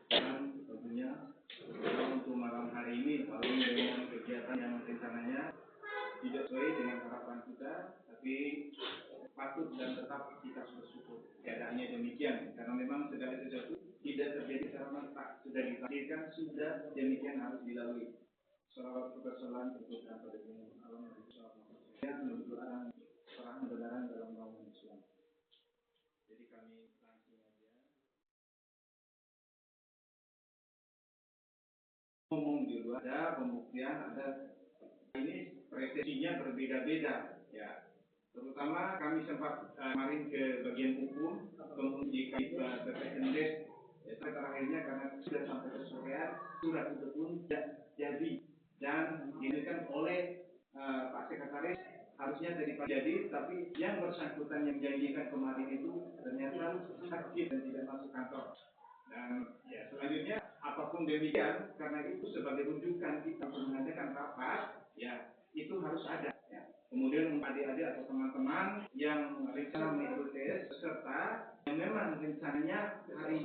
Dan tentunya untuk malam hari ini, walaupun dengan kegiatan yang rencananya tidak sesuai dengan harapan kita, tapi patut dan tetap kita bersyukur keadaannya demikian, karena memang segala sesuatu tidak terjadi secara mentak, sudah ditakdirkan, sudah demikian harus dilalui. Salawat kebersalaan untuk pada alam yang menuju arah perang kebenaran dalam naungan Islam. Jadi kami langsung aja ngomong di luar, ada pembuktian, ada ini presisinya berbeda-beda ya. Terutama kami sempat kemarin ke bagian hukum, kemudian di BPNDes, terakhirnya karena sudah sampai kesorean, surat itu pun tidak jadi dan diinginkan oleh Pak Sekretaris harusnya dari Pak Jadi, tapi yang bersangkutan yang janjikan kemarin itu ternyata sakit dan tidak masuk kantor. Dan ya selanjutnya apapun demikian, karena itu sebagai rujukan kita untuk mengadakan rapat, ya itu harus ada. Ya. Kemudian adik-adik atau teman-teman yang rencana mengikuti peserta yang memang rencananya hari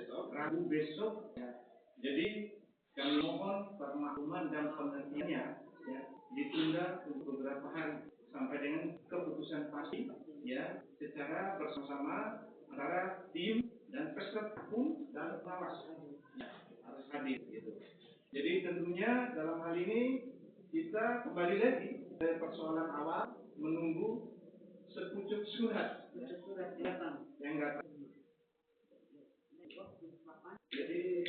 Rabu besok, ya. Jadi kami mohon permakluman dan pengertiannya, ya, ditunda untuk beberapa hari sampai dengan keputusan pasti, ya, secara bersama-sama antara tim dan peserta pun dan pengawas, ya, harus hadir gitu. Jadi tentunya dalam hal ini kita kembali lagi dari persoalan awal menunggu sepucuk surat, ya, yang datang. Jadi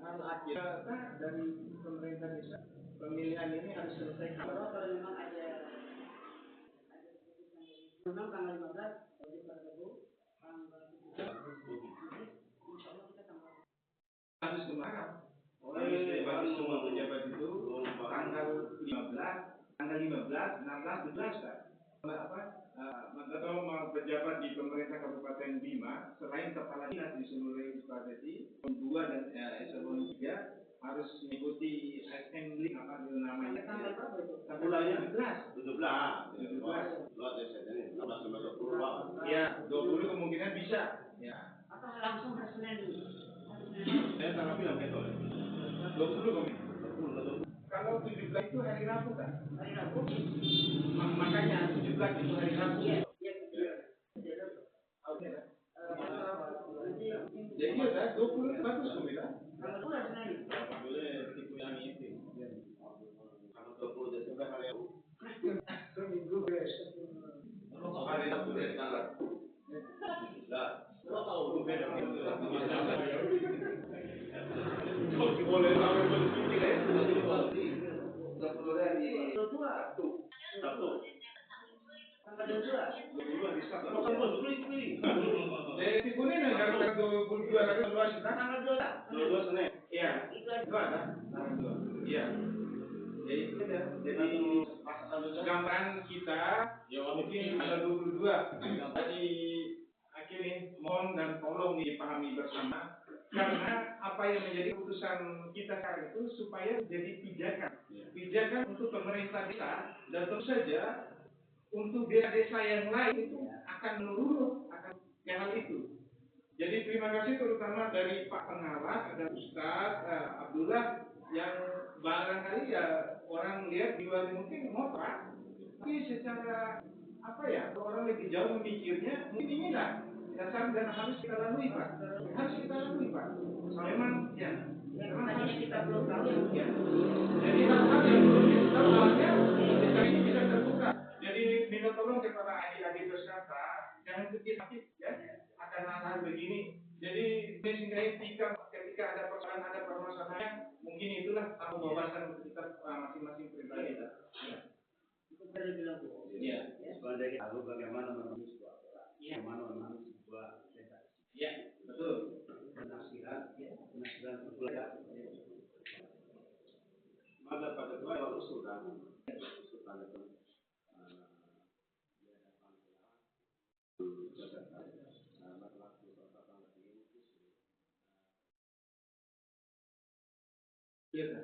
harus ada dari pemerintah desa, pemilihan ini harus selesai. Kalau memang ada tanggal 15 harus kemarin. Bagi semua pejabat itu tanggal 15, 16, 17 kan? Atau pejabat di pemerintah Kabupaten Bima, selain kepala dinas di seluruh Instansi, 2 dan eselon 3 harus mengikuti assembly apa namanya? Bulannya 17. Ya, 20 kemungkinan bisa. Ya. Atau langsung hari Senin dulu. Saya tanggal bilang itu 20 kemungkinan. Kalau 17 itu hari Rabu kan? Hari Rabu. Makanya 17 itu hari Rabu. Iya. Jadi ada 20 bagus pemirsa. Kalau 2 hari Senin. Boleh tipu yang itu. Kalau 20 Desember hari Rabu. Seminggu besok. Hari Rabu dari tanggal. Nah, kalau tahu beda boleh sampai begini deh. Sabtu. Tanggal 22 hari Sabtu. Jadi kuning negara tanggal 22 hari luas tanggal 22 Senin. Iya. Itu ada. Tanggal 2. Iya. Jadi itu ya. Jadi gambaran kita ya mungkin tanggal 22. Jadi akhirnya mohon dan tolong dipahami bersama. Karena apa yang menjadi keputusan kita sekarang itu supaya jadi pijakan untuk pemerintah desa dan tentu saja untuk desa-desa yang lain itu akan menurut akan hal itu. Jadi terima kasih terutama dari Pak Pengawas dan Ustadz Abdullah yang barangkali ya orang lihat di luar mungkin ngotak, tapi secara apa ya orang lebih jauh memikirnya mungkin inilah dasar dan harus kita lalui Pak. Memang ya, memang harus kita belum tahu ya. Jadi hal-hal yang belum kita tahu awalnya kita ini bisa terbuka. Jadi minta tolong kepada adik-adik peserta jangan sakit ya akan hal-hal begini. Jadi ketika ada persoalan ada permasalahan mungkin itulah tahu wawasan untuk kita masing-masing pribadi kita. Ya. Itu tadi bilang Bu. Iya. Sebenarnya kita tahu bagaimana memenuhi sebuah bagaimana memenuhi sebuah ya, betul. Penafsiran berbeda. Maka pada dua usul kan, usul pada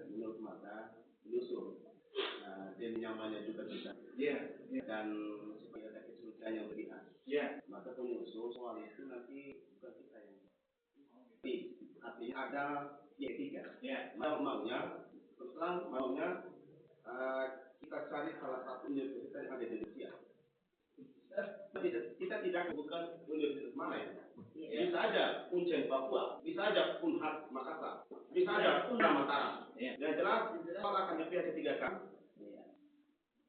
menurut mata usul dan nyamannya juga bisa. Iya. Dan supaya ada kesulitan yang berlihat. Iya. Maka pengusul soal itu nanti bukan kita yang hati ini ada Y3. Ya. Maunya kita cari salah satu universitas yang ada di Indonesia. Kita tidak bukan universitas mana ya. Bisa aja Uncen Papua, bisa aja Unhad Makassar, bisa aja Unhad Mataram. Yang jelas soal akan dipilih ketiga kan.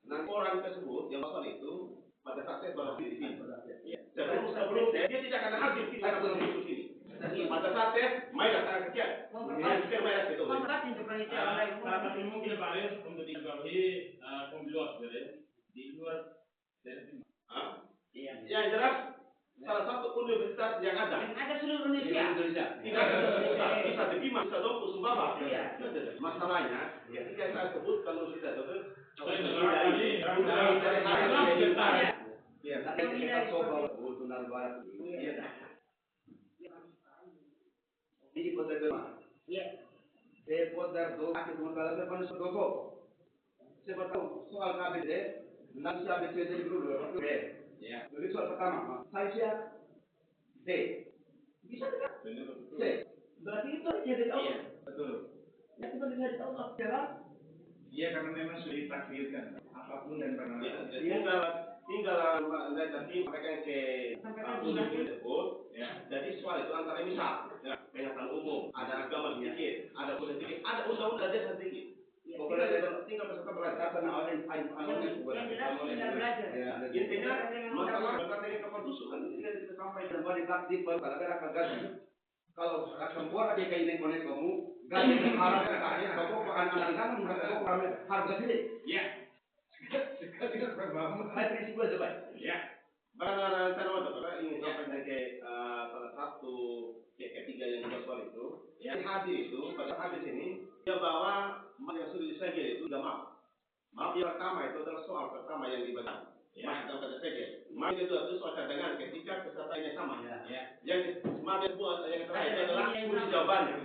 Nanti orang tersebut yang masuk itu pada saat tes baru di sini. Sebelum tes dia tidak akan hadir di sini. Pada saat tes main datang sekian. Sekian main itu. Tapi mungkin Pak Arief untuk diketahui pembilos di luar dari yang jelas salah satu universitas yang ada seluruh Indonesia. Tidak ada bisa dibima, bisa dong Sumbawa. Masalahnya, ketika saya sebut kalau sudah itu kita coba benar banget. Ini kota kedua. Poder do akhir mengkalah depan sodoko. Sebab soal KBD, nanti ABCD dulu. Jadi soal pertama, saya siap D. Bisa tidak? C. Berarti itu jadi tahu. Betul. Yang kita lihat tahu adalah Iya, karena memang sudah ditakdirkan apapun dan barang. tinggal nanti mereka yang ke universitas tersebut. Jadi soal itu antara misal, kenyataan umum, ada agama sedikit, ada politik sedikit, ada undang-undang desa sedikit. Pokoknya tinggal peserta belajar karena orang yang jelas tinggal belajar. Intinya masalah dengan kepentusukan tidak kita sampaikan bahwa ditakdir kalau akan gaji. Kalau akan buat dia kayak ini konek kamu gaji harap katanya kalau anak-anak harga gede. Ya. Sekali berbahaya. Hai prinsip aja baik. Ya. Karena saya ingin sampaikan ke salah satu ketiga yang soal itu. Yang hadir itu pada habis ini dia bawa yang sudah disegel itu jamaah. Maaf yang pertama itu adalah soal pertama yang dibagi. Mas dalam kata segel. Maaf itu soal cadangan ketika pesertanya sama. Yang maaf yang terakhir adalah kunci jawabannya.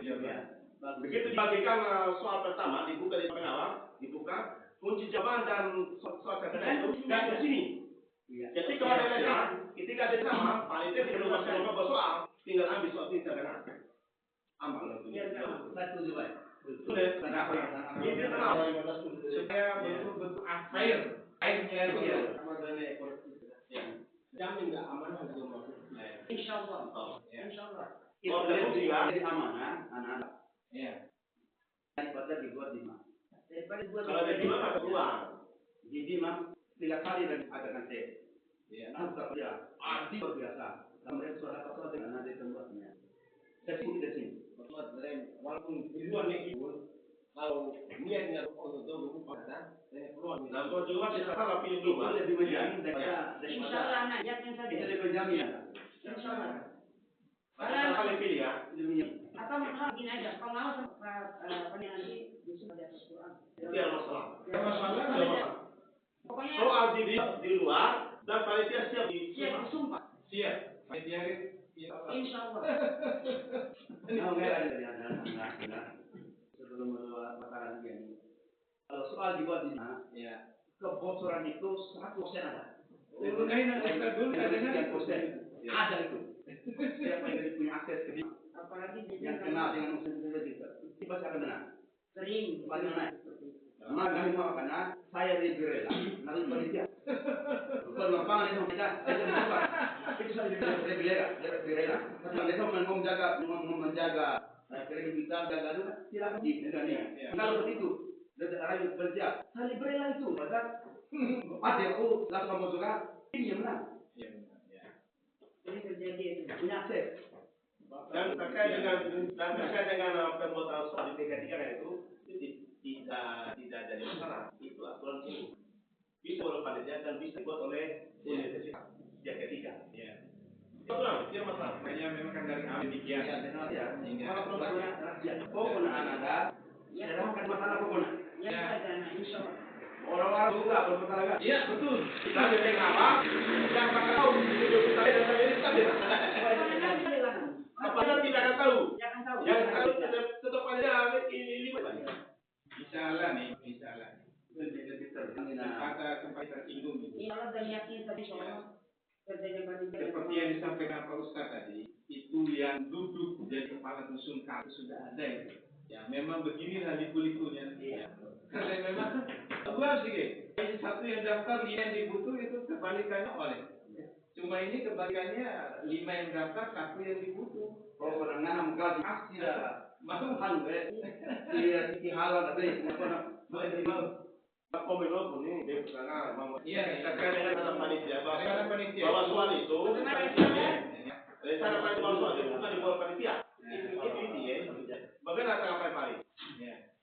Begitu dibagikan soal pertama dibuka di penawar, dibuka kunci jawaban dan soal cadangan itu dan di sini. Ketika ada sama, panitia tidak perlu masuk soal, tinggal ambil soal ini cadangan. Amal. Satu juga. Sudah. Ini kenapa? Supaya bentuk air mengalir dia. Jamin nggak amanah untuk masuk. Insya Allah. Kalau dari amanah anak-anak. Daripada dibuat di mana? Kalau di mana ada uang. Jadi mah 3 kali dan ada nanti. Nampak dia arti biasa. Kemudian suara kata dengan ada tempatnya. Tapi tidak sini. Walaupun tujuan itu kalau niatnya untuk berubah dan peluang. Nah, kalau juga tidak salah pilih dulu lebih menjamin daripada Insya Allah nak yakin saja. itu lebih menjamin. Insya Allah. Kalau kali pilih ya, lebih Atau masalah gini aja, kalau mau nanti bisa baca Al-Quran. tidak masalah. Pokoknya Soal di luar dan panitia siap disumpah. Siap. Panitia Insya Allah. Sebelum makanan ini, kalau soal dibuat di sana, kebocoran itu 100% ada. Ada itu. Siapa yang punya akses ke sini? Apalagi Yang kenal dengan usaha itu, pasti akan benar. sering Pasti naik. Maka mau karena saya lebih rela, naruh panitia. Bukan lapangan itu kita, itu saya lebih rela. Karena mereka mau menjaga kredibilitas jaga itu silakan di Indonesia. Kalau begitu, rakyat kerja, saya lebih rela itu. Padahal ada aku langsung mau juga ini yang menang. ini terjadi itu. Punya akses. Dan terkait dengan pembuatan soal di tingkat 3 itu tidak jadi masalah. Itu aturan ini bisa oleh panitia dan bisa dibuat oleh universitas yang ketiga. Aturan tidak masalah. Hanya memang kan dari awal demikian. Kalau pembuatnya pokoknya ada, serahkan masalah pokoknya. Insya Allah. Orang-orang juga bermasalah. Iya, betul. Kita yang awal, yang tak tahu kita ini apabila tidak akan tahu. Yang tahu tetap aja ini Misalnya nih. Tempat tersinggung. Insya Allah dan yakin tadi soal kerjanya panitia. Seperti yang disampaikan Pak Ustaz tadi, itu yang duduk jadi kepala rusun kami sudah ada ya. Ya memang beginilah liku-likunya. Iya. Karena memang dua sih. Satu yang daftar 5 yang dibutuh itu kebalikannya oleh. Cuma ini kebalikannya 5 yang daftar 1 yang dibutuh. Oh, kadang-kadang mengkaji aksi lah. Mau Halu iya di halal tapi mau Komelo pun ini dia karena iya, karena panitia karena panitia. bahwa soal itu rencana panitia soal itu bukan di bawah panitia. Itu ya. Bagaimana tanggapan Pak Ali?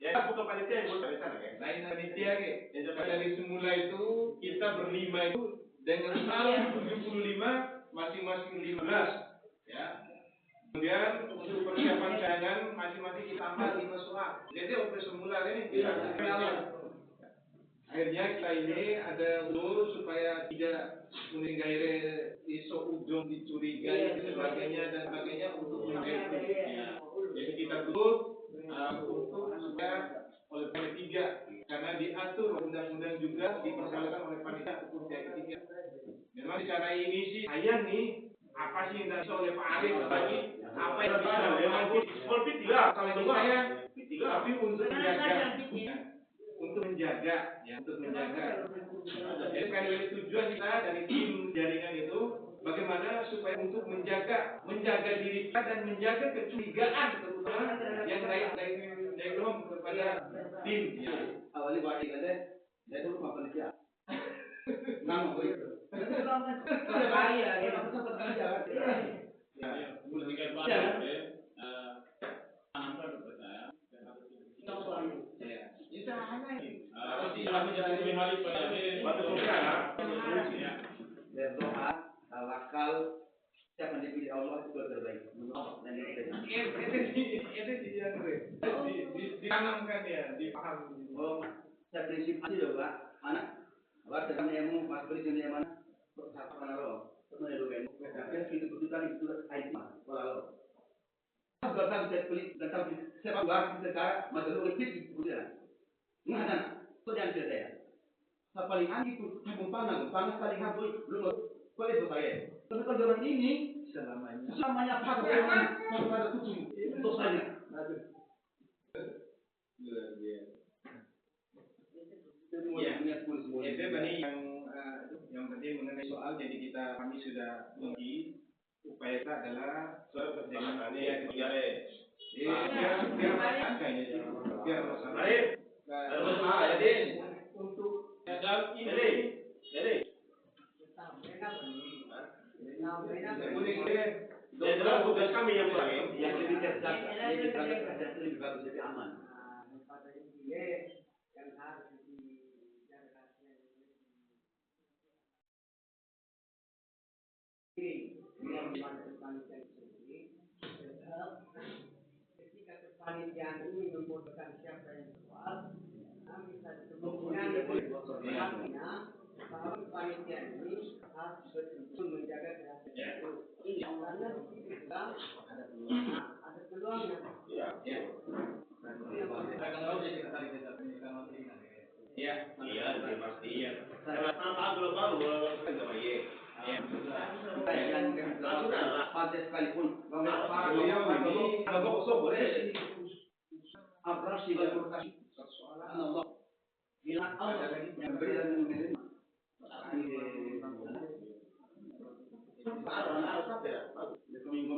Ya, bukan panitia yang buat rencana kan? Lain panitia ke. Dari semula itu kita berlima itu dengan saldo 75 masing-masing 15 ya. Kemudian untuk persiapan cadangan masing-masing kita tambah 5 soal. Jadi untuk semula ini bisa berjalan. Akhirnya kita ini ada ulur supaya tidak meninggalkan isu ujung dicurigai dan sebagainya untuk meninggalkan. Ya. Jadi kita tutup untuk supaya oleh panitia karena diatur undang-undang juga dipersoalkan oleh panitia untuk pihak ketiga. Memang secara ini sih sayang nih apa sih yang bisa oleh Pak Arif tadi apa yang bisa Seperti tidak kalau ini saya tapi untuk menjaga jadi sekali lagi tujuan kita dari tim jaringan itu bagaimana supaya untuk menjaga diri kita dan menjaga kecurigaan terutama yang dari kepada tim ya. awalnya balik aja saya dulu makan dia nama gue itu Bahaya ya. Political party, tanamkan kepercayaan dan harus kami jadi menghalih pada batu sosial ya. berdoa tawakal siapa yang dipilih Allah itu terbaik dan yang terbaik itu ditanamkan ya dipahami. oh saya prinsip aja loh Pak anak Awak sedang nemu mas beri sini mana satu mana lo menurut kan itu kebutuhan itu IT pola lo datang bisa beli datang siapa luar sekarang masuk lo kecil kemudian nggak ada kau jangan cerita ya paling aneh itu panas paling habis belum boleh saya tapi kalau zaman ini selamanya pakai ada kucing dosanya Ya, itu tadi yang penting mengenai soal jadi kami sudah mengi upaya kita adalah dengan biar untuk adalah tugas kami yang lebih cerdas lebih bagus lebih aman ketika kepanitiaan ini membutuhkan siapa yang soal, bisa kemungkinan bahwa kepanitiaan ini harus betul menjaga kerahasiaan ini. Karena kita ada peluangnya. Iya, pasti. Karena tanpa global kan sama ye. Partai sekalipun, kalau boleh abrasi berkurasi Allah bilang Allah yang beri dan menerima. Minggu